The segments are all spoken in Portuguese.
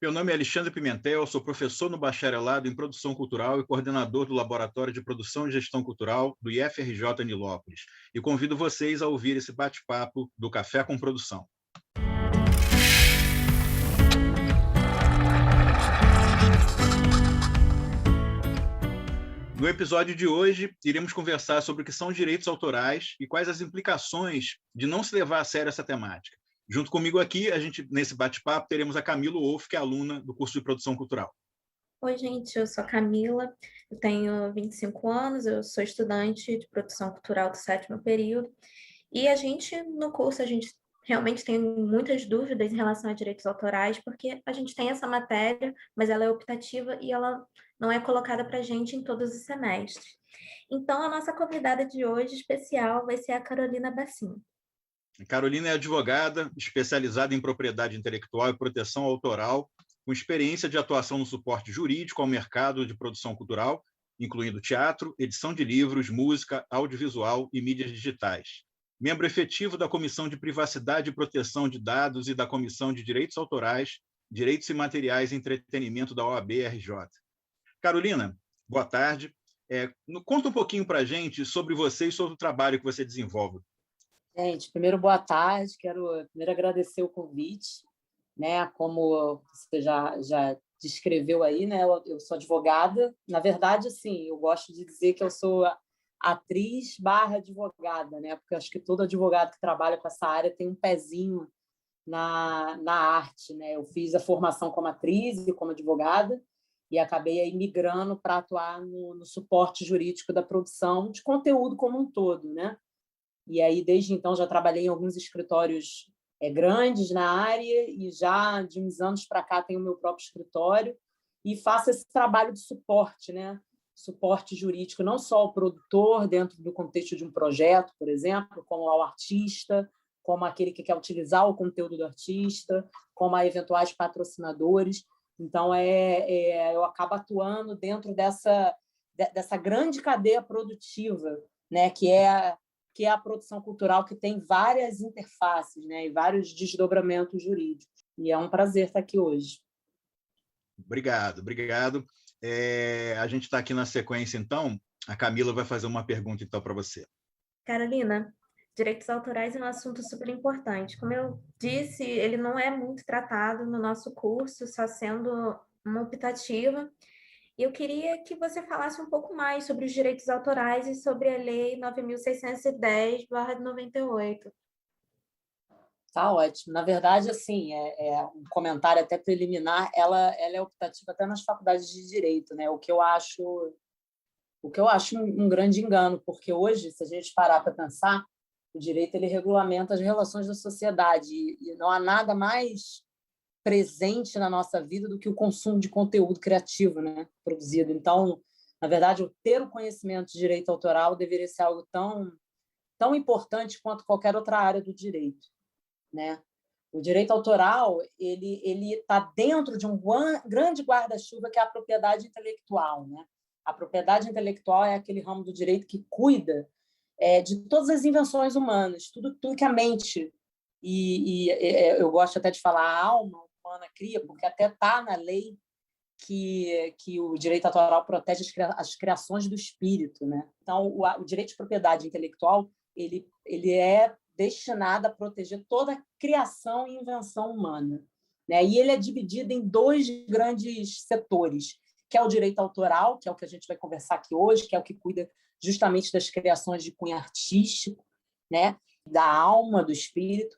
Meu nome é Alexandre Pimentel, sou professor no bacharelado em Produção Cultural e coordenador do Laboratório de Produção e Gestão Cultural do IFRJ Nilópolis. E convido vocês a ouvir esse bate-papo do Café com Produção. No episódio de hoje, iremos conversar sobre o que são direitos autorais e quais as implicações de não se levar a sério essa temática. Junto comigo aqui, nesse bate-papo, teremos a Camila Wolff, que é aluna do curso de Produção Cultural. Oi, gente, eu sou a Camila, eu tenho 25 anos, eu sou estudante de Produção Cultural do 7º período, e no curso, a gente realmente tem muitas dúvidas em relação a direitos autorais, porque a gente tem essa matéria, mas ela é optativa e ela não é colocada para a gente em todos os semestres. Então, a nossa convidada de hoje, especial, vai ser a Carolina Bassim. A Carolina é advogada, especializada em propriedade intelectual e proteção autoral, com experiência de atuação no suporte jurídico ao mercado de produção cultural, incluindo teatro, edição de livros, música, audiovisual e mídias digitais. Membro efetivo da Comissão de Privacidade e Proteção de Dados e da Comissão de Direitos Autorais, Direitos Imateriais e Entretenimento da OAB-RJ. Carolina, boa tarde. Conta um pouquinho para a gente sobre você e sobre o trabalho que você desenvolve. Gente, primeiro, boa tarde. Quero primeiro agradecer o convite, né? Como você já descreveu aí, né? Eu sou advogada. Na verdade, assim, eu gosto de dizer que eu sou atriz/advogada, né? Porque acho que todo advogado que trabalha com essa área tem um pezinho na arte, né? Eu fiz a formação como atriz e como advogada e acabei aí migrando para atuar no suporte jurídico da produção de conteúdo como um todo, né? E aí, desde então, já trabalhei em alguns escritórios grandes na área e já de uns anos para cá tenho o meu próprio escritório e faço esse trabalho de suporte, né? Suporte jurídico, não só ao produtor dentro do contexto de um projeto, por exemplo, como ao artista, como aquele que quer utilizar o conteúdo do artista, como a eventuais patrocinadores. Então, eu acabo atuando dentro dessa grande cadeia produtiva, né? Que é a produção cultural, que tem várias interfaces, né, e vários desdobramentos jurídicos. E é um prazer estar aqui hoje. Obrigado. A gente está aqui na sequência, então. A Camila vai fazer uma pergunta, então, para você. Carolina, direitos autorais é um assunto super importante. Como eu disse, ele não é muito tratado no nosso curso, só sendo uma optativa. Eu queria que você falasse um pouco mais sobre os direitos autorais e sobre a Lei 9.610/98. Tá ótimo. Na verdade, assim, um comentário até preliminar, ela é optativa até nas faculdades de Direito, né? O que eu acho um grande engano, porque hoje, se a gente parar para pensar, o direito ele regulamenta as relações da sociedade e não há nada mais presente na nossa vida do que o consumo de conteúdo criativo, né, produzido. Então, na verdade, ter o conhecimento de direito autoral deveria ser algo tão importante quanto qualquer outra área do direito, né? O direito autoral ele está dentro de um grande guarda-chuva que é a propriedade intelectual, né? A propriedade intelectual é aquele ramo do direito que cuida de todas as invenções humanas, tudo que a mente eu gosto até de falar a alma humana cria, porque até está na lei que o direito autoral protege as criações do espírito, né? Então, o direito de propriedade intelectual ele é destinado a proteger toda a criação e invenção humana, né? E ele é dividido em dois grandes setores, que é o direito autoral, que é o que a gente vai conversar aqui hoje, que é o que cuida justamente das criações de cunho artístico, né? Da alma, do espírito,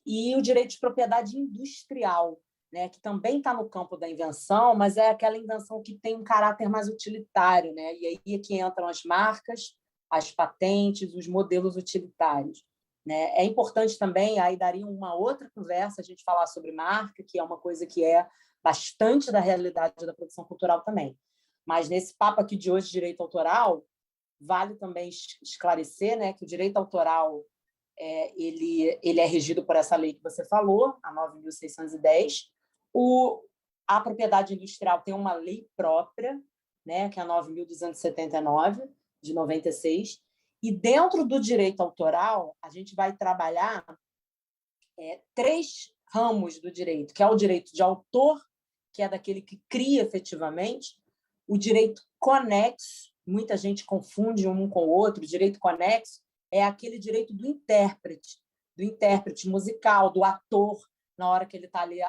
e o direito de propriedade industrial, né, que também está no campo da invenção, mas é aquela invenção que tem um caráter mais utilitário, né? E aí é que entram as marcas, as patentes, os modelos utilitários, né? É importante também, aí daria uma outra conversa, a gente falar sobre marca, que é uma coisa que é bastante da realidade da produção cultural também. Mas nesse papo aqui de hoje, direito autoral, vale também esclarecer, né, que o direito autoral ele é regido por essa lei que você falou, a 9.610. A propriedade industrial tem uma lei própria, né, que é a 9.279, de 96. E dentro do direito autoral, a gente vai trabalhar 3 ramos do direito, que é o direito de autor, que é daquele que cria efetivamente, o direito conexo, muita gente confunde um com o outro, o direito conexo é aquele direito do intérprete musical, do ator, na hora que ele está ali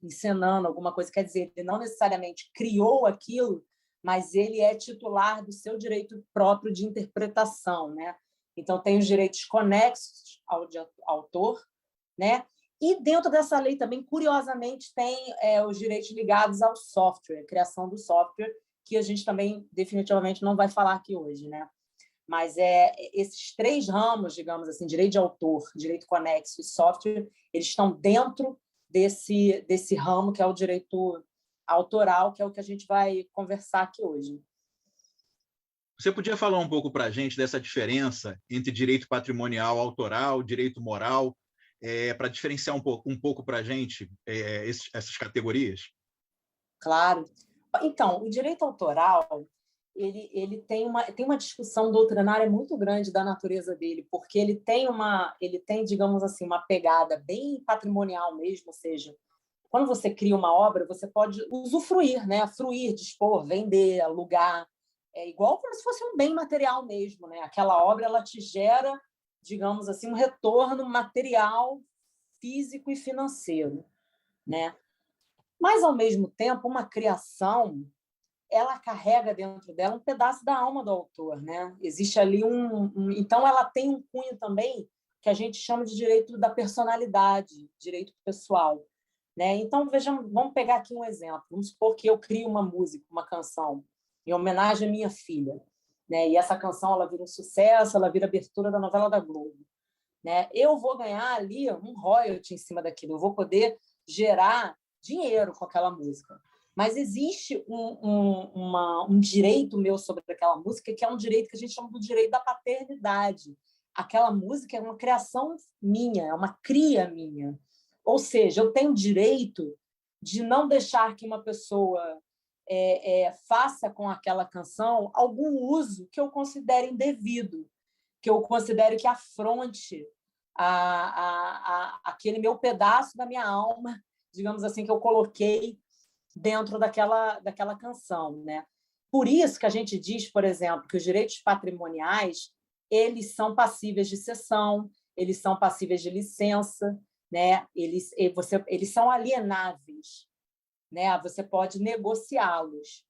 encenando alguma coisa. Quer dizer, ele não necessariamente criou aquilo, mas ele é titular do seu direito próprio de interpretação, né? Então, tem os direitos conexos ao autor, né? E dentro dessa lei também, curiosamente, tem os direitos ligados ao software, a criação do software, que a gente também definitivamente não vai falar aqui hoje, né? Mas esses 3 ramos, digamos assim, direito de autor, direito conexo e software, eles estão dentro desse ramo que é o direito autoral, que é o que a gente vai conversar aqui hoje. Você podia falar um pouco para a gente dessa diferença entre direito patrimonial autoral, direito moral, para diferenciar um pouco para a gente essas categorias? Claro. Então, o direito autoral ele tem uma discussão doutrinária muito grande da natureza dele, porque ele tem, digamos assim, uma pegada bem patrimonial mesmo, ou seja, quando você cria uma obra, você pode usufruir, né? Fruir, dispor, vender, alugar. É igual como se fosse um bem material mesmo, né? Aquela obra ela te gera, digamos assim, um retorno material, físico e financeiro, né? Mas, ao mesmo tempo, uma criação ela carrega dentro dela um pedaço da alma do autor, né? Existe ali então, ela tem um cunho também que a gente chama de direito da personalidade, direito pessoal, né? Então, vejamos, vamos pegar aqui um exemplo. Vamos supor que eu crio uma música, uma canção, em homenagem à minha filha, né? E essa canção ela vira um sucesso, ela vira abertura da novela da Globo, né? Eu vou ganhar ali um royalty em cima daquilo, eu vou poder gerar dinheiro com aquela música. Mas existe um direito meu sobre aquela música, que é um direito que a gente chama do direito da paternidade. Aquela música é uma criação minha, é uma cria minha. Ou seja, eu tenho direito de não deixar que uma pessoa faça com aquela canção algum uso que eu considere indevido, que eu considere que afronte aquele meu pedaço da minha alma, digamos assim, que eu coloquei dentro daquela canção, né? Por isso que a gente diz, por exemplo, que os direitos patrimoniais eles são passíveis de cessão, eles são passíveis de licença, né? Eles são alienáveis, né? Você pode negociá-los,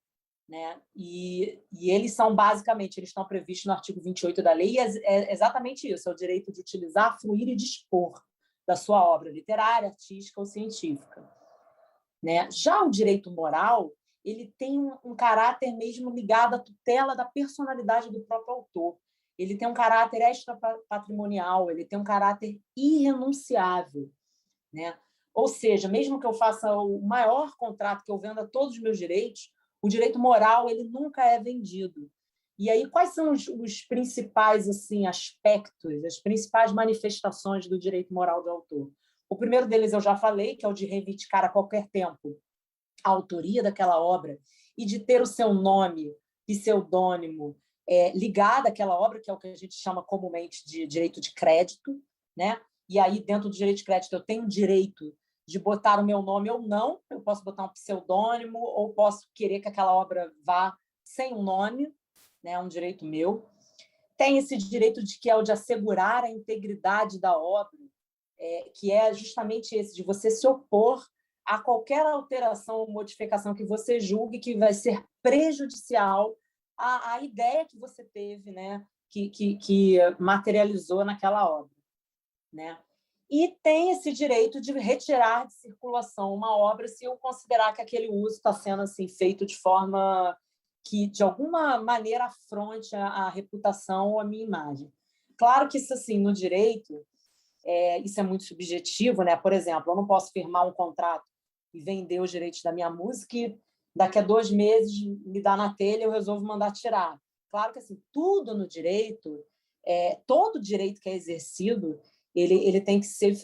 né? E eles são basicamente, eles estão previstos no artigo 28 da lei, e é exatamente isso, é o direito de utilizar, fruir e dispor da sua obra literária, artística ou científica, né? Já o direito moral ele tem um caráter mesmo ligado à tutela da personalidade do próprio autor. Ele tem um caráter extrapatrimonial, ele tem um caráter irrenunciável, né? Ou seja, mesmo que eu faça o maior contrato, que eu venda todos os meus direitos, o direito moral ele nunca é vendido. E aí, quais são os principais assim, aspectos, as principais manifestações do direito moral do autor? O primeiro deles eu já falei, que é o de reivindicar a qualquer tempo a autoria daquela obra e de ter o seu nome, pseudônimo, ligado àquela obra, que é o que a gente chama comumente de direito de crédito, né? E aí, dentro do direito de crédito, eu tenho o direito de botar o meu nome ou não, eu posso botar um pseudônimo ou posso querer que aquela obra vá sem um nome, né? É um direito meu. Tem esse direito que é o de assegurar a integridade da obra, que é justamente esse, de você se opor a qualquer alteração ou modificação que você julgue que vai ser prejudicial à ideia que você teve, né? que materializou naquela obra, né? E tem esse direito de retirar de circulação uma obra se eu considerar que aquele uso está sendo assim, feito de forma que, de alguma maneira, afronte a reputação ou a minha imagem. Claro que isso, assim, no direito, isso é muito subjetivo, né? Por exemplo, eu não posso firmar um contrato e vender os direitos da minha música e daqui a 2 meses me dá na telha e eu resolvo mandar tirar. Claro que assim, tudo no direito, todo direito que é exercido, ele tem que ser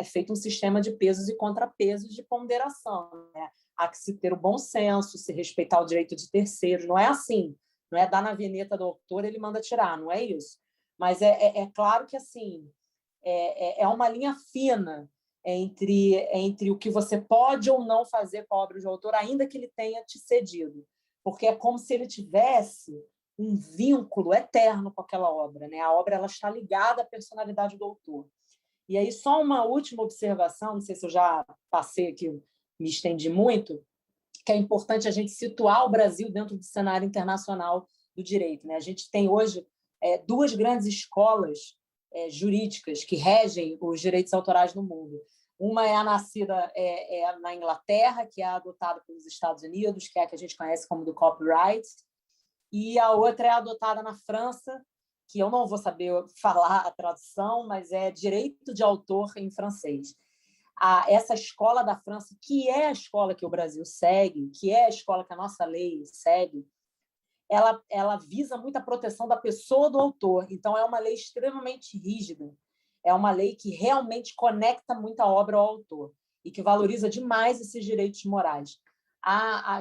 feito um sistema de pesos e contrapesos de ponderação, né? Há que se ter o bom senso, se respeitar o direito de terceiros. Não é assim, não é dar na veneta do autor ele manda tirar, não é isso. Mas é claro que assim é uma linha fina entre o que você pode ou não fazer com a obra de autor, ainda que ele tenha te cedido. Porque é como se ele tivesse um vínculo eterno com aquela obra, né? A obra ela está ligada à personalidade do autor. E aí, só uma última observação, não sei se eu já passei aqui, me estendi muito, que é importante a gente situar o Brasil dentro do cenário internacional do direito, né? A gente tem hoje duas grandes escolas jurídicas que regem os direitos autorais no mundo. Uma é a nascida na Inglaterra, que é adotada pelos Estados Unidos, que é a que a gente conhece como do copyright, e a outra é adotada na França, que eu não vou saber falar a tradução, mas é direito de autor em francês. Essa escola da França, que é a escola que o Brasil segue, que é a escola que a nossa lei segue, ela visa muito a proteção da pessoa do autor. Então, é uma lei extremamente rígida. É uma lei que realmente conecta muito a obra ao autor e que valoriza demais esses direitos morais.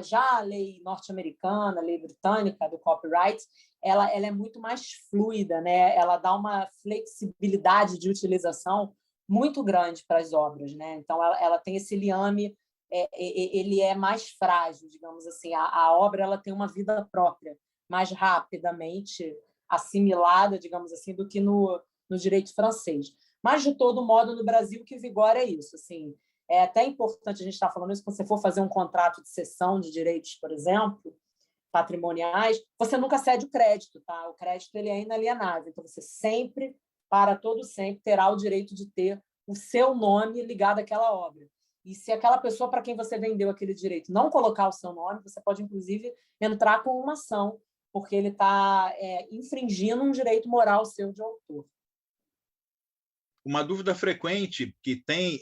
Já a lei norte-americana, a lei britânica do copyright, ela é muito mais fluida, né? Ela dá uma flexibilidade de utilização muito grande para as obras, né? Então, ela tem esse liame, ele é mais frágil, digamos assim. A obra ela tem uma vida própria, mais rapidamente assimilada, digamos assim, do que no direito francês. Mas, de todo modo, no Brasil, o que vigora é isso. Assim, é até importante a gente estar falando isso quando você for fazer um contrato de cessão de direitos, por exemplo, patrimoniais, você nunca cede o crédito, tá? O crédito ele é inalienável, então você sempre, para todo sempre, terá o direito de ter o seu nome ligado àquela obra. E se aquela pessoa para quem você vendeu aquele direito não colocar o seu nome, você pode, inclusive, entrar com uma ação, porque ele está infringindo um direito moral seu de autor. Uma dúvida frequente que tem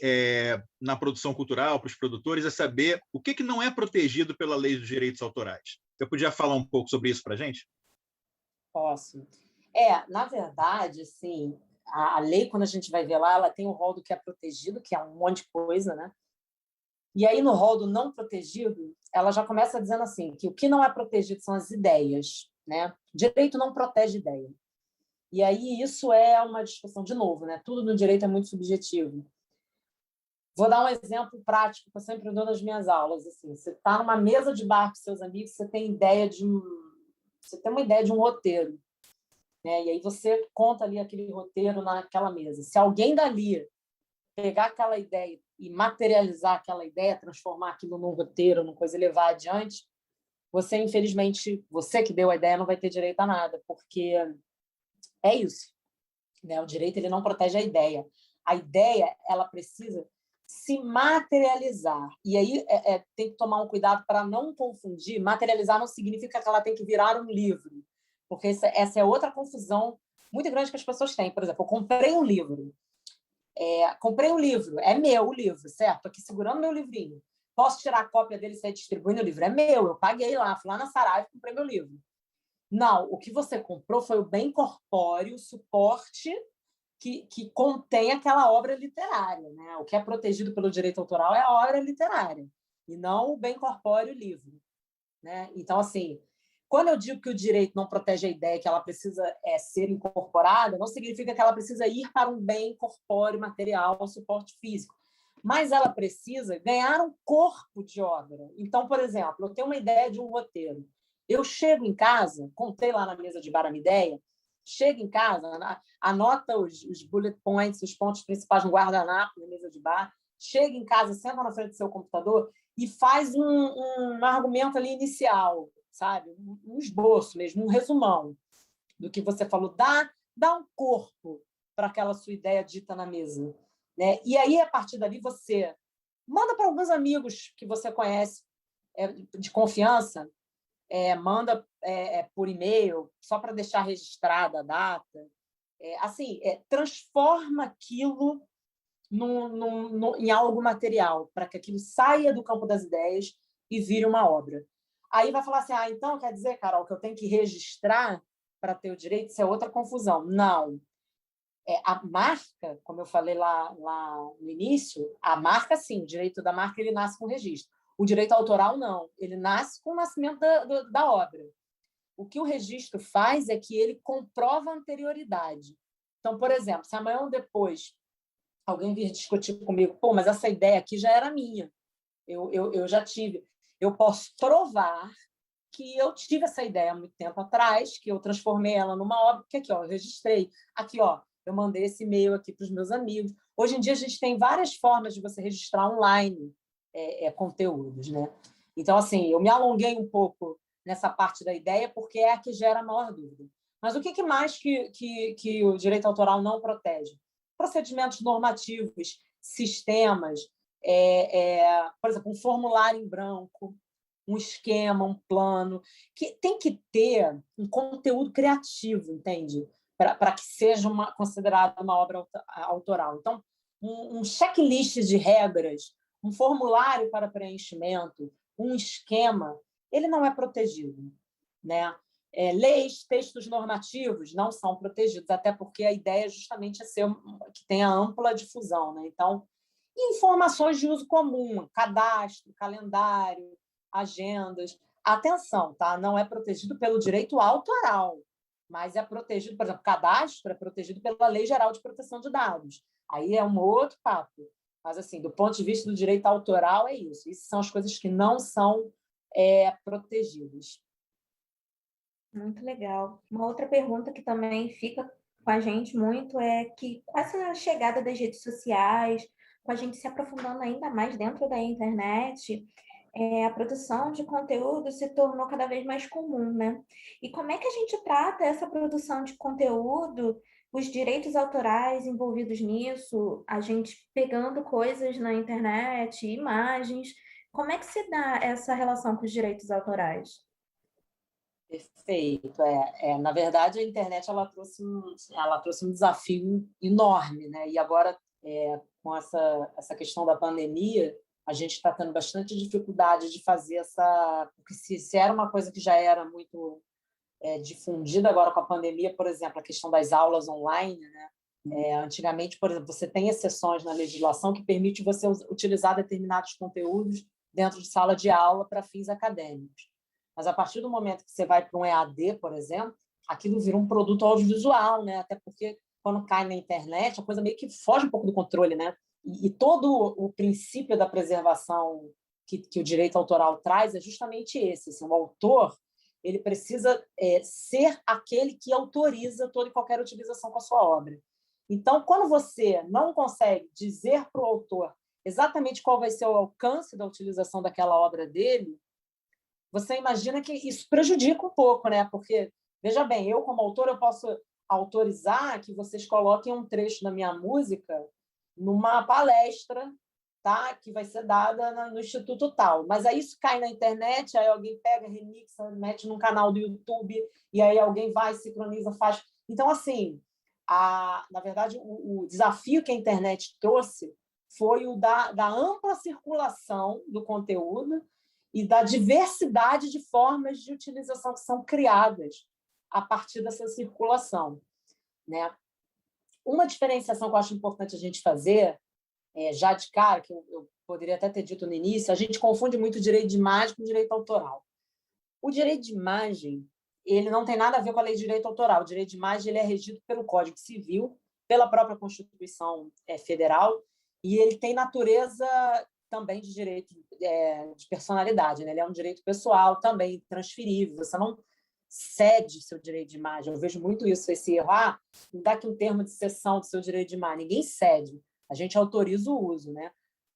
na produção cultural para os produtores é saber o que não é protegido pela lei dos direitos autorais. Você podia falar um pouco sobre isso para a gente? Posso. Na verdade, assim, a lei, quando a gente vai ver lá, ela tem o rol do que é protegido, que é um monte de coisa, né? E aí, no rol do não protegido, ela já começa dizendo assim, que o que não é protegido são as ideias, né? Direito não protege ideia. E aí isso é uma discussão, de novo, né? Tudo no direito é muito subjetivo. Vou dar um exemplo prático que eu sempre dou nas minhas aulas. Assim, você está numa mesa de bar com seus amigos, você tem uma ideia de um roteiro, né? E aí você conta ali aquele roteiro naquela mesa. Se alguém dali pegar aquela ideia e materializar aquela ideia, transformar aquilo num roteiro, numa coisa e levar adiante, você, infelizmente, você que deu a ideia não vai ter direito a nada, porque é isso, né? O direito ele não protege a ideia. A ideia ela precisa se materializar. E aí tem que tomar um cuidado para não confundir. Materializar não significa que ela tem que virar um livro, porque essa é outra confusão muito grande que as pessoas têm. Por exemplo, eu comprei um livro. É meu o livro, certo? Estou aqui segurando meu livrinho. Posso tirar a cópia dele e sair distribuindo o livro? É meu, eu paguei lá, fui lá na Saraiva e comprei meu livro. Não, o que você comprou foi o bem corpóreo, o suporte que contém aquela obra literária, né? O que é protegido pelo direito autoral é a obra literária, e não o bem corpóreo livre, né? Então, assim, quando eu digo que o direito não protege a ideia que ela precisa ser incorporada, não significa que ela precisa ir para um bem corpóreo, material, ou suporte físico, mas ela precisa ganhar um corpo de obra. Então, por exemplo, eu tenho uma ideia de um roteiro. Eu chego em casa, contei lá na mesa de bar a minha ideia, chego em casa, anota os bullet points, os pontos principais no guardanapo, na mesa de bar, chega em casa, senta na frente do seu computador e faz um argumento ali inicial, sabe? Um esboço mesmo, um resumão do que você falou. Dá um corpo para aquela sua ideia dita na mesa, né? E aí, a partir dali, você manda para alguns amigos que você conhece de confiança, manda por e-mail, só para deixar registrada a data. Transforma aquilo em algo material, para que aquilo saia do campo das ideias e vire uma obra. Aí vai falar assim, então quer dizer, Carol, que eu tenho que registrar para ter o direito? Isso é outra confusão. Não. A marca, como eu falei lá no início, a marca, sim, o direito da marca ele nasce com registro. O direito autoral, não. Ele nasce com o nascimento da obra. O que o registro faz é que ele comprova a anterioridade. Então, por exemplo, se amanhã ou depois alguém vir discutir comigo, pô, mas essa ideia aqui já era minha, eu já tive. Eu posso provar que eu tive essa ideia há muito tempo atrás, que eu transformei ela numa obra, que aqui, ó, eu registrei. Aqui, ó, eu mandei esse e-mail aqui para os meus amigos. Hoje em dia, a gente tem várias formas de você registrar online conteúdos, né? Então, assim, eu me alonguei um pouco nessa parte da ideia, porque é a que gera a maior dúvida. Mas o que mais que o direito autoral não protege? Procedimentos normativos, sistemas, por exemplo, um formulário em branco, um esquema, um plano, que tem que ter um conteúdo criativo, entende? Para que seja considerado uma obra autoral. Então, um checklist de regras, um formulário para preenchimento, um esquema, ele não é protegido, né? Leis, textos normativos não são protegidos, até porque a ideia é justamente que tenha ampla difusão, né? Então, informações de uso comum, cadastro, calendário, agendas. Atenção, tá? Não é protegido pelo direito autoral, mas é protegido, por exemplo, cadastro é protegido pela Lei Geral de Proteção de Dados. Aí é um outro papo. Mas, assim, do ponto de vista do direito autoral, é isso. Isso são as coisas que não são protegidas. Muito legal. Uma outra pergunta que também fica com a gente muito é que, com essa chegada das redes sociais, com a gente se aprofundando ainda mais dentro da internet, a produção de conteúdo se tornou cada vez mais comum, né? E como é que a gente trata essa produção de conteúdo, os direitos autorais envolvidos nisso, a gente pegando coisas na internet, imagens, como é que se dá essa relação com os direitos autorais? Perfeito. Na verdade, a internet ela trouxe um desafio enorme, né? E agora, com essa questão da pandemia, a gente está tendo bastante dificuldade de fazer porque se era uma coisa que já era muito difundida agora com a pandemia, por exemplo, a questão das aulas online, né? Antigamente, por exemplo, você tem exceções na legislação que permite você utilizar determinados conteúdos dentro de sala de aula para fins acadêmicos. Mas a partir do momento que você vai para um EAD, por exemplo, aquilo vira um produto audiovisual, né? Até porque quando cai na internet, a coisa meio que foge um pouco do controle, né? E todo o princípio da preservação que o direito autoral traz é justamente esse. Assim, o autor ele precisa ser aquele que autoriza toda e qualquer utilização com a sua obra. Então, quando você não consegue dizer para o autor exatamente qual vai ser o alcance da utilização daquela obra dele, você imagina que isso prejudica um pouco, né? Porque, veja bem, eu, como autor, eu posso autorizar que vocês coloquem um trecho da minha música numa palestra, tá? Que vai ser dada no Instituto tal. Mas aí isso cai na internet, aí alguém pega, remixa, mete num canal do YouTube, e aí alguém vai, sincroniza, faz. Então, assim, na verdade, o desafio que a internet trouxe foi o da ampla circulação do conteúdo e da diversidade de formas de utilização que são criadas a partir dessa circulação, né? Uma diferenciação que eu acho importante a gente fazer, já de cara, que eu poderia até ter dito no início, a gente confunde muito direito de imagem com direito autoral. O direito de imagem ele não tem nada a ver com a lei de direito autoral. O direito de imagem ele é regido pelo Código Civil, pela própria Constituição Federal, e ele tem natureza também de direito de personalidade, né? Ele é um direito pessoal também transferível. Você não cede seu direito de imagem. Eu vejo muito esse erro. Me dá aqui um termo de cessão do seu direito de imagem. Ninguém cede. A gente autoriza o uso, né?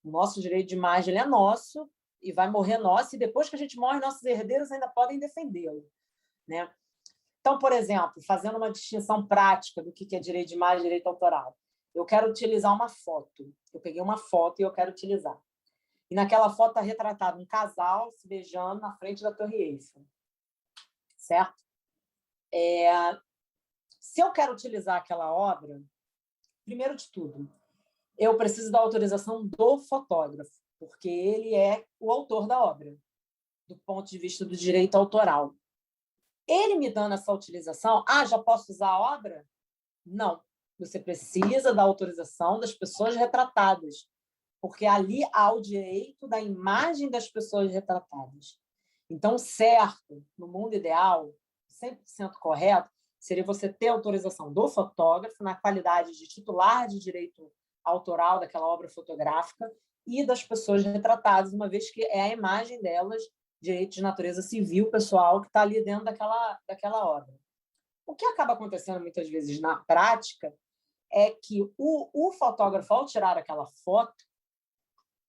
O nosso direito de imagem ele é nosso e vai morrer nosso, e depois que a gente morre, nossos herdeiros ainda podem defendê-lo, né? Então, por exemplo, fazendo uma distinção prática do que é direito de imagem e direito autoral. Eu quero utilizar uma foto. Eu peguei uma foto e eu quero utilizar. E naquela foto está retratado um casal se beijando na frente da Torre Eiffel. Certo? Se eu quero utilizar aquela obra, primeiro de tudo, eu preciso da autorização do fotógrafo, porque ele é o autor da obra, do ponto de vista do direito autoral. Ele me dando essa utilização, já posso usar a obra? Não. Você precisa da autorização das pessoas retratadas, porque ali há o direito da imagem das pessoas retratadas. Então, certo, no mundo ideal, 100% correto, seria você ter autorização do fotógrafo na qualidade de titular de direito autoral daquela obra fotográfica e das pessoas retratadas, uma vez que é a imagem delas, direito de natureza civil, pessoal, que está ali dentro daquela obra. O que acaba acontecendo muitas vezes na prática é que o fotógrafo, ao tirar aquela foto,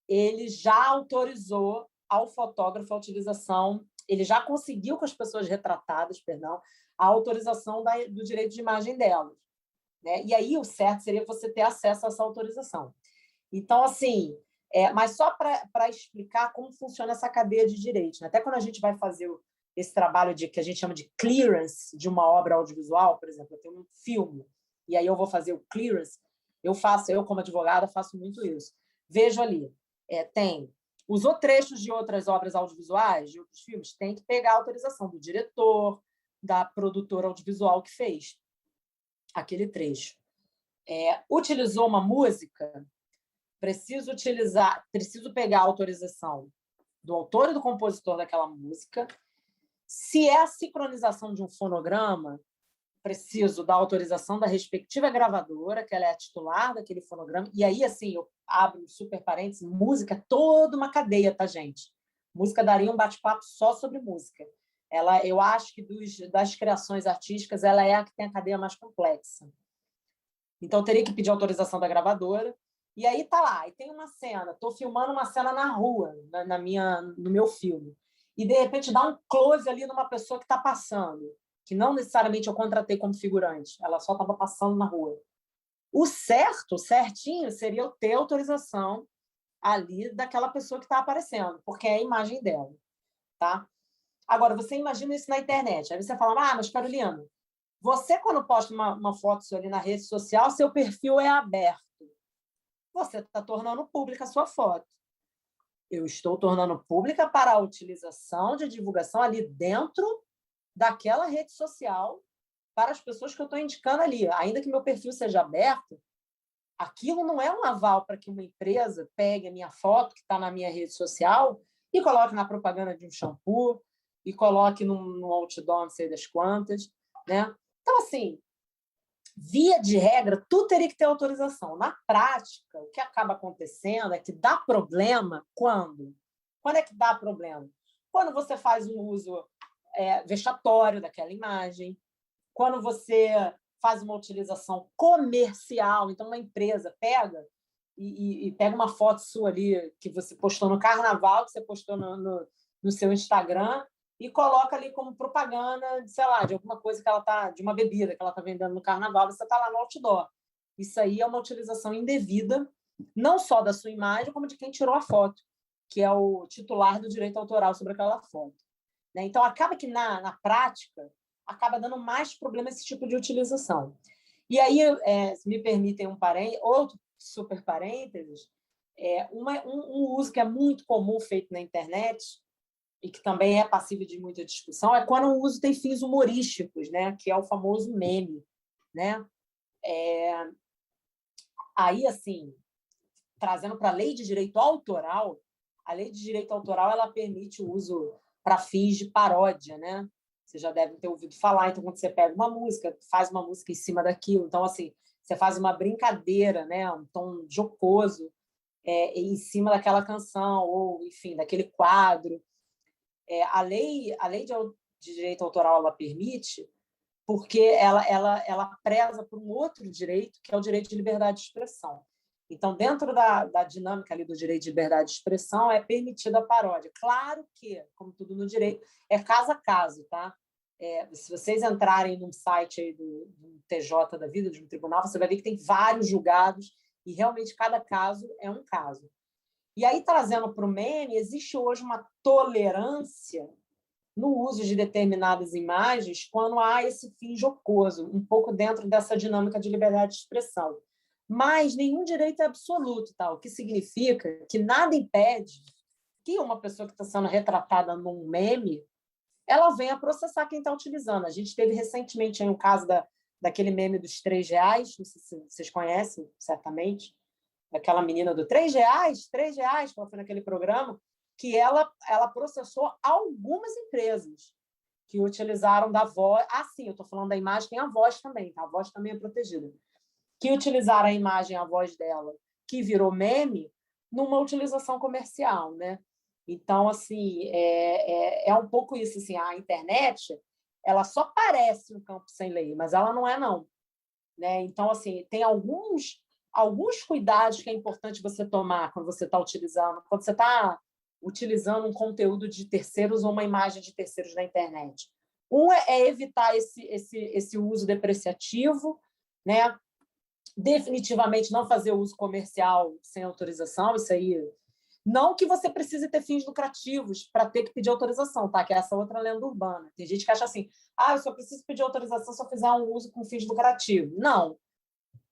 ele já autorizou ao fotógrafo a utilização, ele já conseguiu com as pessoas retratadas, perdão, a autorização do direito de imagem delas, né? E aí o certo seria você ter acesso a essa autorização. Então, assim, mas só para explicar como funciona essa cadeia de direitos, né? Até quando a gente vai fazer esse trabalho que a gente chama de clearance de uma obra audiovisual, por exemplo, eu tenho um filme, e aí eu vou fazer o clearance, eu como advogada, faço muito isso. Vejo ali, tem usou trechos de outras obras audiovisuais, de outros filmes, tem que pegar a autorização do diretor, da produtora audiovisual que fez aquele trecho. Utilizou uma música, preciso pegar a autorização do autor e do compositor daquela música. Se é a sincronização de um fonograma, preciso da autorização da respectiva gravadora, que ela é a titular daquele fonograma. E aí, assim, eu abro um super parênteses, música é toda uma cadeia, tá, gente? Música daria um bate-papo só sobre música. Eu acho que das criações artísticas, ela é a que tem a cadeia mais complexa. Então, eu teria que pedir autorização da gravadora. E aí tá lá, e tem uma cena, estou filmando uma cena na rua, no meu filme, e de repente dá um close ali numa pessoa que está passando, que não necessariamente eu contratei como figurante, ela só estava passando na rua. O certinho, seria eu ter autorização ali daquela pessoa que está aparecendo, porque é a imagem dela, tá? Agora, você imagina isso na internet, aí você fala, mas Carolina, você quando posta uma foto sua ali na rede social, seu perfil é aberto. Você está tornando pública a sua foto. Eu estou tornando pública para a utilização de divulgação ali dentro daquela rede social para as pessoas que eu estou indicando ali. Ainda que meu perfil seja aberto, aquilo não é um aval para que uma empresa pegue a minha foto, que está na minha rede social, e coloque na propaganda de um shampoo, e coloque num outdoor, não sei das quantas, né? Então, assim, via de regra, tudo teria que ter autorização. Na prática, o que acaba acontecendo é que dá problema quando? Quando é que dá problema? Quando você faz um uso vexatório daquela imagem, quando você faz uma utilização comercial, então uma empresa pega e pega uma foto sua ali que você postou no carnaval, que você postou no seu Instagram, e coloca ali como propaganda, sei lá, de alguma coisa que ela tá, de uma bebida que ela está vendendo no carnaval, você está lá no outdoor. Isso aí é uma utilização indevida, não só da sua imagem, como de quem tirou a foto, que é o titular do direito autoral sobre aquela foto. Né? Então, acaba que, na prática, acaba dando mais problema esse tipo de utilização. E aí, se me permitem outro super parênteses, um uso que é muito comum feito na internet, e que também é passível de muita discussão, é quando o uso tem fins humorísticos, né? Que é o famoso meme. Né? Aí, assim, trazendo para a lei de direito autoral, a lei de direito autoral ela permite o uso para fins de paródia, né? Vocês já devem ter ouvido falar. Então, quando você pega uma música, faz uma música em cima daquilo, então, assim, você faz uma brincadeira, né? Um tom jocoso em cima daquela canção, ou, enfim, daquele quadro. A lei de direito autoral ela permite, porque ela preza por um outro direito, que é o direito de liberdade de expressão. Então, dentro da dinâmica ali do direito de liberdade de expressão, é permitida a paródia. Claro que, como tudo no direito, é caso a caso, tá? Se vocês entrarem num site aí do TJ da vida, de um tribunal, você vai ver que tem vários julgados e realmente cada caso é um caso. E aí, trazendo para o meme, existe hoje uma tolerância no uso de determinadas imagens quando há esse fim jocoso, um pouco dentro dessa dinâmica de liberdade de expressão. Mas nenhum direito é absoluto, tá? O que significa que nada impede que uma pessoa que está sendo retratada num meme ela venha processar quem está utilizando. A gente teve recentemente aí um caso daquele meme dos R$3, não sei se vocês conhecem, certamente, daquela menina do R$3, que ela foi naquele programa, que ela processou algumas empresas que utilizaram da voz. Sim, eu estou falando da imagem, tem a voz também, tá? A voz também é protegida. Que utilizaram a imagem, a voz dela, que virou meme numa utilização comercial, né? Então, assim, é um pouco isso. Assim, a internet, ela só parece um campo sem lei, mas ela não é, não. Né? Então, assim, tem alguns cuidados que é importante você tomar quando você está utilizando um conteúdo de terceiros ou uma imagem de terceiros na internet. Um é evitar esse uso depreciativo, né? Definitivamente não fazer uso comercial sem autorização, isso aí. Não que você precise ter fins lucrativos para ter que pedir autorização, tá? Que é essa outra lenda urbana. Tem gente que acha assim, eu só preciso pedir autorização se eu fizer um uso com fins lucrativos. Não.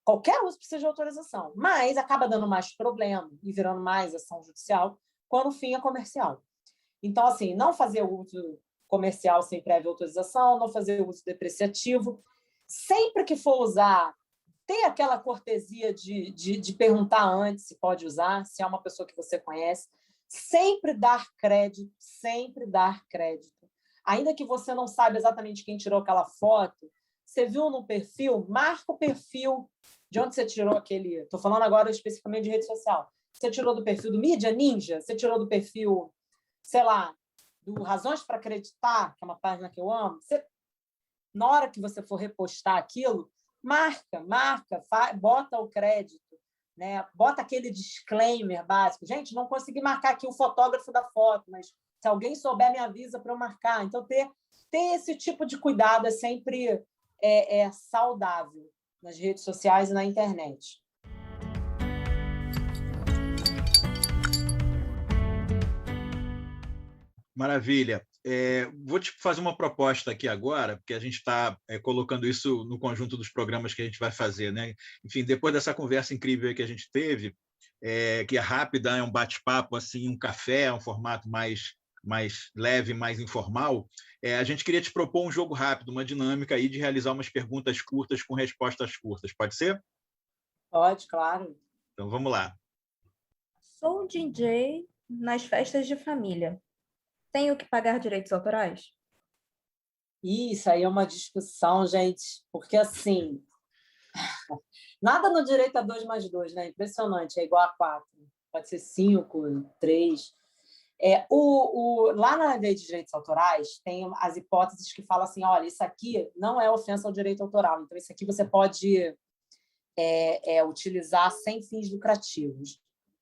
Qualquer uso precisa de autorização, mas acaba dando mais problema e virando mais ação judicial quando o fim é comercial. Então, assim, não fazer uso comercial sem prévia autorização, não fazer uso depreciativo. Sempre que for usar, tem aquela cortesia de perguntar antes se pode usar, se é uma pessoa que você conhece. Sempre dar crédito, sempre dar crédito. Ainda que você não saiba exatamente quem tirou aquela foto, você viu no perfil, marca o perfil de onde você tirou aquele... Estou falando agora especificamente de rede social. Você tirou do perfil do Mídia Ninja? Você tirou do perfil, sei lá, do Razões para Acreditar, que é uma página que eu amo? Na hora que você for repostar aquilo, marca, bota o crédito, né? Bota aquele disclaimer básico. Gente, não consegui marcar aqui o fotógrafo da foto, mas se alguém souber, me avisa para eu marcar. Então, ter esse tipo de cuidado é sempre saudável nas redes sociais e na internet. Maravilha. Vou te fazer uma proposta aqui agora, porque a gente está colocando isso no conjunto dos programas que a gente vai fazer, né? Enfim, depois dessa conversa incrível que a gente teve, que é rápida, é um bate-papo, assim, um café, um formato mais leve, mais informal, a gente queria te propor um jogo rápido, uma dinâmica aí de realizar umas perguntas curtas com respostas curtas. Pode ser? Pode, claro. Então, vamos lá. Sou DJ nas festas de família. Tenho que pagar direitos autorais? Isso aí é uma discussão, gente, porque assim, nada no direito a 2 mais 2, né? Impressionante, é igual a 4. Pode ser 5, 3. Lá na lei de direitos autorais, tem as hipóteses que falam assim, olha, isso aqui não é ofensa ao direito autoral, então isso aqui você pode utilizar sem fins lucrativos,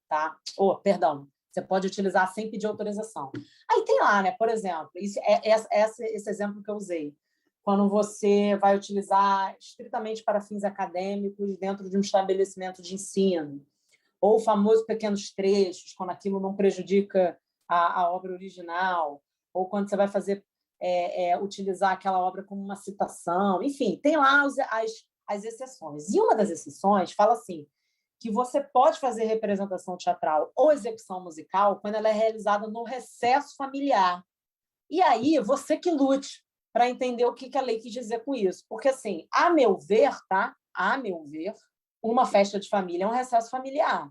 tá? Perdão, você pode utilizar sem pedir autorização. Aí tem lá, né? Por exemplo, esse exemplo que eu usei, quando você vai utilizar estritamente para fins acadêmicos dentro de um estabelecimento de ensino, ou o famoso pequenos trechos, quando aquilo não prejudica a obra original, ou quando você vai fazer utilizar aquela obra como uma citação. Enfim, tem lá as exceções. E uma das exceções fala assim, que você pode fazer representação teatral ou execução musical quando ela é realizada no recesso familiar. E aí, você que lute para entender o que a lei quis dizer com isso. Porque, assim, a meu ver, tá? A meu ver, uma festa de família é um recesso familiar.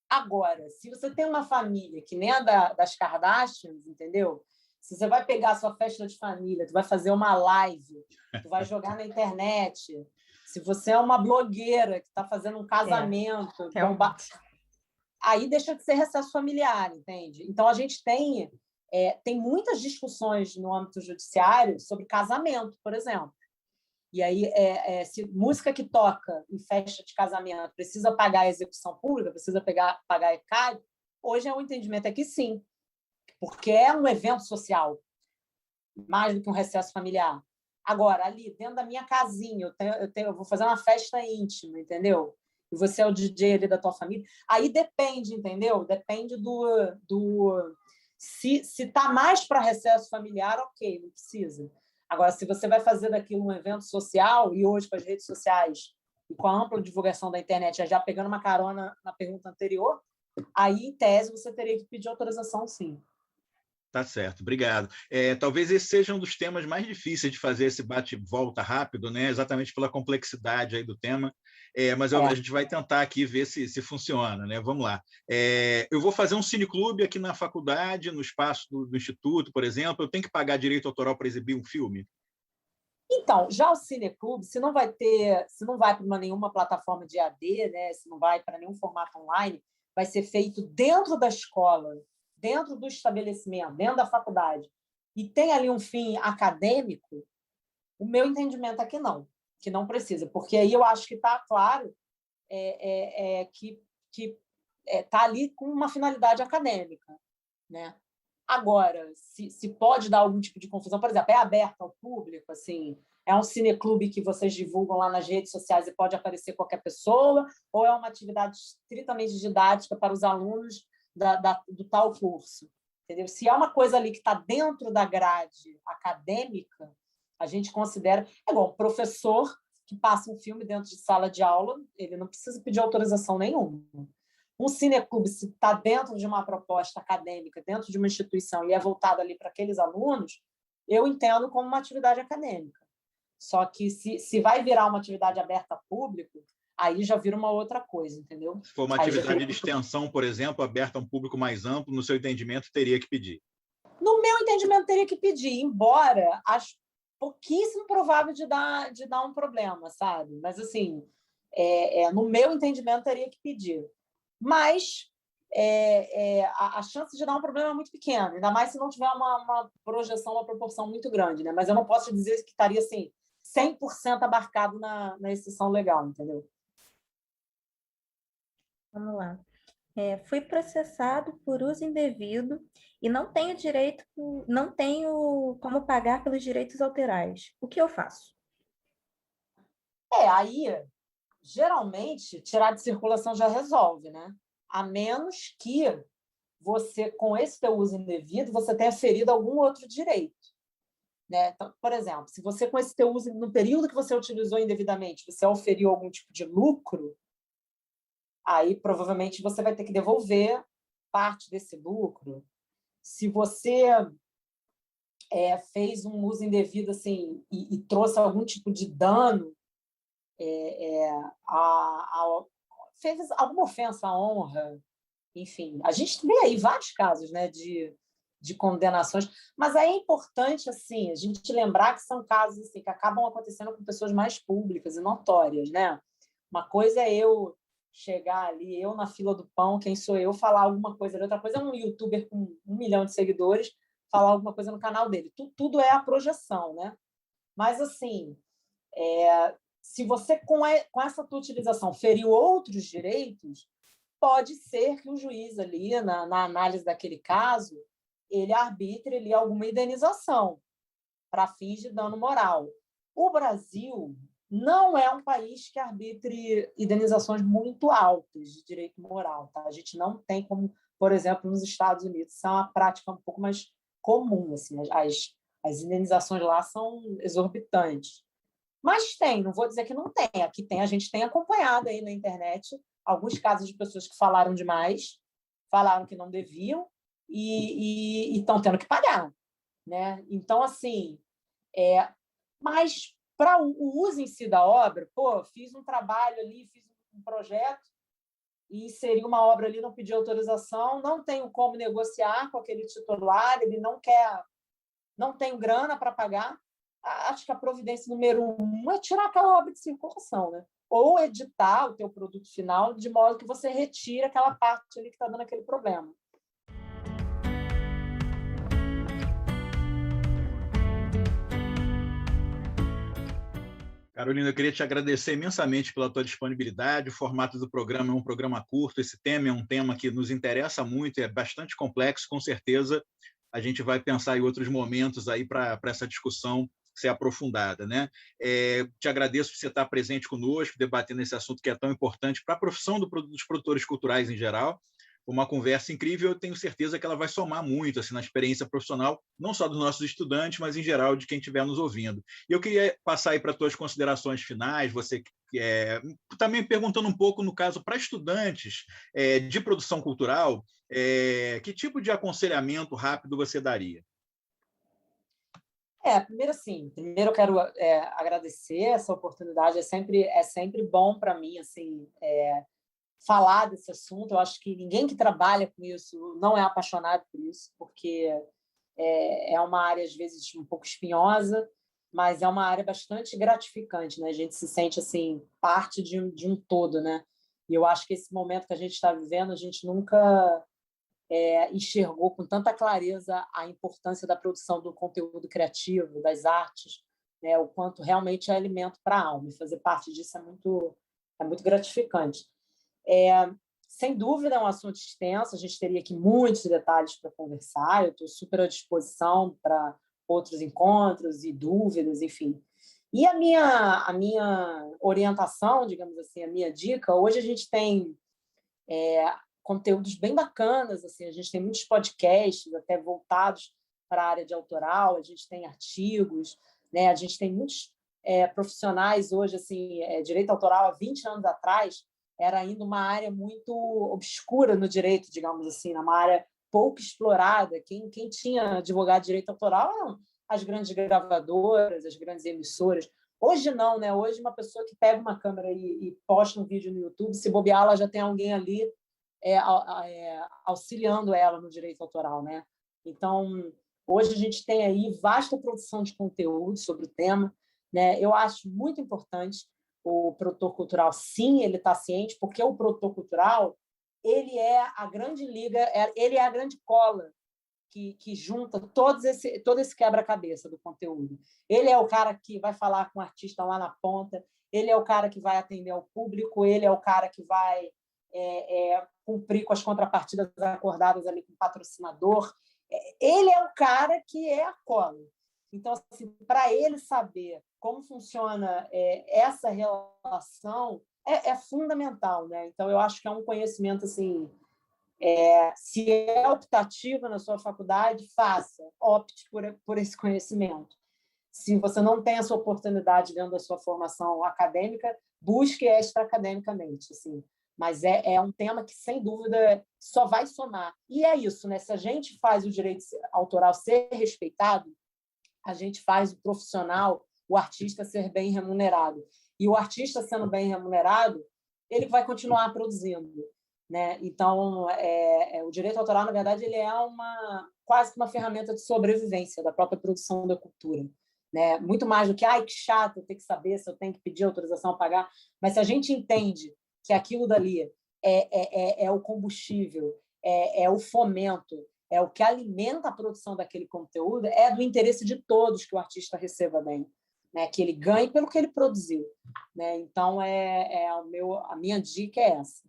Agora, se você tem uma família que nem a das Kardashians, entendeu? Se você vai pegar a sua festa de família, tu vai fazer uma live, tu vai jogar na internet... Se você é uma blogueira que está fazendo um casamento, aí deixa de ser recesso familiar, entende? Então, a gente tem muitas discussões no âmbito judiciário sobre casamento, por exemplo. E aí, se música que toca em festa de casamento precisa pagar a execução pública, precisa pagar ECAD, hoje o entendimento é que sim, porque é um evento social, mais do que um recesso familiar. Agora, ali, dentro da minha casinha, eu vou fazer uma festa íntima, entendeu? E você é o DJ ali da tua família. Aí depende, entendeu? Depende se está mais para recesso familiar, ok, não precisa. Agora, se você vai fazer daquilo um evento social, e hoje com as redes sociais e com a ampla divulgação da internet, já pegando uma carona na pergunta anterior, aí, em tese, você teria que pedir autorização, sim. Tá certo, obrigado. Talvez esse seja um dos temas mais difíceis de fazer esse bate-volta rápido, né? Exatamente pela complexidade aí do tema, mas a gente vai tentar aqui ver se funciona, né? Vamos lá. Eu vou fazer um cineclube aqui na faculdade, no espaço do Instituto, por exemplo. Eu tenho que pagar direito autoral para exibir um filme? Então, já o Cineclube, se não vai para nenhuma plataforma de AD, né, se não vai para nenhum formato online, vai ser feito dentro da escola, dentro do estabelecimento, dentro da faculdade, e tem ali um fim acadêmico, o meu entendimento é que não precisa, porque aí eu acho que está claro que está ali com uma finalidade acadêmica, né? Agora, se pode dar algum tipo de confusão, por exemplo, é aberto ao público, assim, é um cineclube que vocês divulgam lá nas redes sociais e pode aparecer qualquer pessoa, ou é uma atividade estritamente didática para os alunos do tal curso? Entendeu? Se é uma coisa ali que está dentro da grade acadêmica, a gente considera... É igual um professor que passa um filme dentro de sala de aula, ele não precisa pedir autorização nenhuma. Um cineclube, se está dentro de uma proposta acadêmica, dentro de uma instituição e é voltado ali para aqueles alunos, eu entendo como uma atividade acadêmica. Só que se vai virar uma atividade aberta a público, aí já vira uma outra coisa, entendeu? Se for uma atividade de extensão, por exemplo, aberta a um público mais amplo, no seu entendimento, teria que pedir? No meu entendimento, teria que pedir, embora acho pouquíssimo provável de dar um problema, sabe? Mas, assim, no meu entendimento, teria que pedir. Mas a chance de dar um problema é muito pequena, ainda mais se não tiver uma projeção, uma proporção muito grande, né? Mas eu não posso dizer que estaria assim, 100% abarcado na exceção legal, entendeu? Vamos lá. Fui processado por uso indevido e não tenho como pagar pelos direitos autorais. O que eu faço? Aí, geralmente, tirar de circulação já resolve, né? A menos que você, com esse teu uso indevido, você tenha ferido algum outro direito. Né? Então, por exemplo, se você, com esse teu uso, no período que você utilizou indevidamente, você oferiu algum tipo de lucro, aí provavelmente você vai ter que devolver parte desse lucro. Se você fez um uso indevido assim, e trouxe algum tipo de dano, fez alguma ofensa à honra, enfim, a gente vê aí vários casos, né, de condenações, mas aí é importante assim, a gente lembrar que são casos assim, que acabam acontecendo com pessoas mais públicas e notórias, né? Uma coisa é eu chegar ali, eu na fila do pão, quem sou eu, falar alguma coisa, outra coisa é um youtuber com 1 milhão de seguidores falar alguma coisa no canal dele. Tudo é a projeção, né? Mas, assim, se você, com essa tua utilização, feriu outros direitos, pode ser que o juiz ali, na análise daquele caso, ele arbitre ali alguma indenização para fins de dano moral. O Brasil não é um país que arbitre indenizações muito altas de direito moral. Tá? A gente não tem como, por exemplo, nos Estados Unidos, isso é uma prática um pouco mais comum. Assim, as indenizações lá são exorbitantes. Mas tem, não vou dizer que não tem. Aqui tem, a gente tem acompanhado aí na internet alguns casos de pessoas que falaram demais, falaram que não deviam e estão tendo que pagar. Né? Então, assim, mas para o uso em si da obra, fiz um trabalho ali, fiz um projeto e inseri uma obra ali, não pedi autorização, não tenho como negociar com aquele titular, ele não quer, não tenho grana para pagar. Acho que a providência número 1 é tirar aquela obra de circulação, né? Ou editar o teu produto final de modo que você retire aquela parte ali que está dando aquele problema. Carolina, eu queria te agradecer imensamente pela tua disponibilidade. O formato do programa é um programa curto, esse tema é um tema que nos interessa muito, é bastante complexo, com certeza a gente vai pensar em outros momentos aí para essa discussão ser aprofundada. Né? Te agradeço por você estar presente conosco, debatendo esse assunto que é tão importante para a profissão dos produtores culturais em geral. Uma conversa incrível, eu tenho certeza que ela vai somar muito assim, na experiência profissional, não só dos nossos estudantes, mas em geral de quem estiver nos ouvindo. E eu queria passar aí para as tuas considerações finais, você também perguntando um pouco, no caso, para estudantes de produção cultural, que tipo de aconselhamento rápido você daria? Primeiro eu quero agradecer essa oportunidade, é sempre bom para mim, assim, falar desse assunto. Eu acho que ninguém que trabalha com isso não é apaixonado por isso, porque é uma área, às vezes, um pouco espinhosa, mas é uma área bastante gratificante, né? A gente se sente assim parte de um todo, né? E eu acho que esse momento que a gente está vivendo, a gente nunca enxergou com tanta clareza a importância da produção do conteúdo criativo, das artes, né? O quanto realmente é alimento para a alma. E fazer parte disso é muito gratificante. Sem dúvida, é um assunto extenso, a gente teria aqui muitos detalhes para conversar, eu estou super à disposição para outros encontros e dúvidas, enfim. E a minha orientação, digamos assim, a minha dica, hoje a gente tem conteúdos bem bacanas, assim, a gente tem muitos podcasts até voltados para a área de autoral, a gente tem artigos, né? A gente tem muitos profissionais hoje, assim, direito autoral há 20 anos atrás, era ainda uma área muito obscura no direito, digamos assim, uma área pouco explorada. Quem tinha advogado de direito autoral eram as grandes gravadoras, as grandes emissoras. Hoje não, né? Hoje uma pessoa que pega uma câmera e posta um vídeo no YouTube, se bobear, ela já tem alguém ali auxiliando ela no direito autoral, né? Então, hoje a gente tem aí vasta produção de conteúdo sobre o tema, né? Eu acho muito importante o produtor cultural, sim, ele está ciente, porque o produtor cultural ele é a grande liga, ele é a grande cola que junta todo esse quebra-cabeça do conteúdo. Ele é o cara que vai falar com o artista lá na ponta, ele é o cara que vai atender ao público, ele é o cara que vai cumprir com as contrapartidas acordadas ali com o patrocinador. Ele é o cara que é a cola. Então, assim, para ele saber como funciona essa relação é fundamental, né? Então, eu acho que é um conhecimento assim. Se é optativa na sua faculdade, opte por esse conhecimento. Se você não tem essa oportunidade dentro da sua formação acadêmica, busque extra-academicamente, assim. Mas é um tema que, sem dúvida, só vai somar. E é isso, né? Se a gente faz o direito autoral ser respeitado, a gente faz o profissional, o artista, ser bem remunerado. E o artista sendo bem remunerado, ele vai continuar produzindo, né? Então, o direito autoral, na verdade, ele é quase que uma ferramenta de sobrevivência da própria produção da cultura, né? Muito mais do que, que chato, eu tenho que saber se eu tenho que pedir autorização a pagar. Mas se a gente entende que aquilo dali é o combustível, é o fomento, é o que alimenta a produção daquele conteúdo, é do interesse de todos que o artista receba bem, né? Que ele ganhe pelo que ele produziu, né? Então, a minha dica é essa.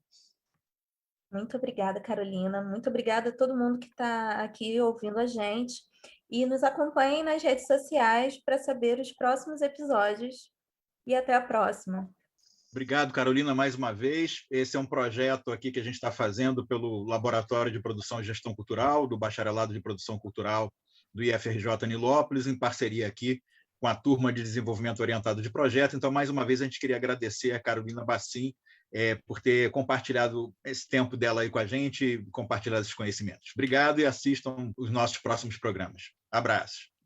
Muito obrigada, Carolina. Muito obrigada a todo mundo que está aqui ouvindo a gente. E nos acompanhem nas redes sociais para saber os próximos episódios. E até a próxima. Obrigado, Carolina, mais uma vez. Esse é um projeto aqui que a gente está fazendo pelo Laboratório de Produção e Gestão Cultural, do Bacharelado de Produção Cultural do IFRJ Nilópolis, em parceria aqui com a turma de desenvolvimento orientado de projeto. Então, mais uma vez, a gente queria agradecer a Carolina Bacim por ter compartilhado esse tempo dela aí com a gente e compartilhado esses conhecimentos. Obrigado e assistam os nossos próximos programas. Abraços.